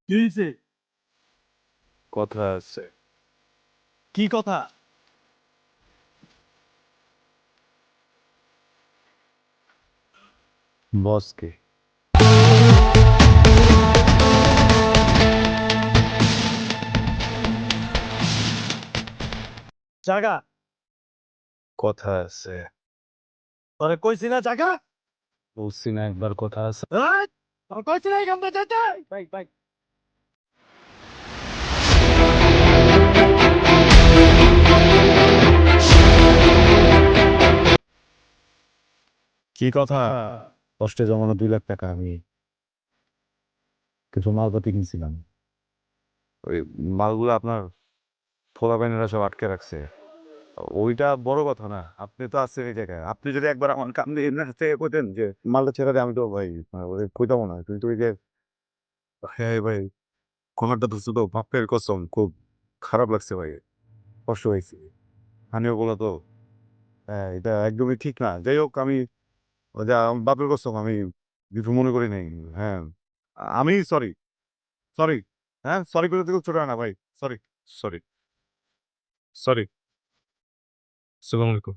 কি হয়েছে? কথা আছে। কি কথা? বসকে জাগা কথা আছে। তোরে কইছি না জাগা? বলছি না একবার কথা আছে। এই, তোর কইছি না এখান থেকে যেতে? ভাই ভাই কি কথা? কষ্টে জমানো 2 লাখ টাকা আমি কিছু মালপাতি কিনছিলাম। ওই মালগুলো আপনার পোলাপাইনেরা সব আটকে রাখছে। ওইটা বড় কথা না, আপনি তো আছেন এই জায়গায়। আপনি যদি একবার আমার কাম দিয়ে থেকে কইতেন যে মালটা ছেড়ে দে, আমি তো ভাই ওই কইতাম না, কিন্তু ওই যে হ্যাঁ ভাই, কোনারটা ধরছে তো বাপের কসম, খুব খারাপ লাগছে ভাই, কষ্ট হয়েছে। স্থানীয় বলা তো হ্যাঁ, এটা একদমই ঠিক না। যাই হোক, আমি ওই যে আমার বাপের কসম, আমি কিছু মনে করি নাই। হ্যাঁ, আমি সরি, সরি। হ্যাঁ, সরি করে থেকে ছোট না ভাই, সরি, সরি, সরি। আসসালামু আলাইকুম।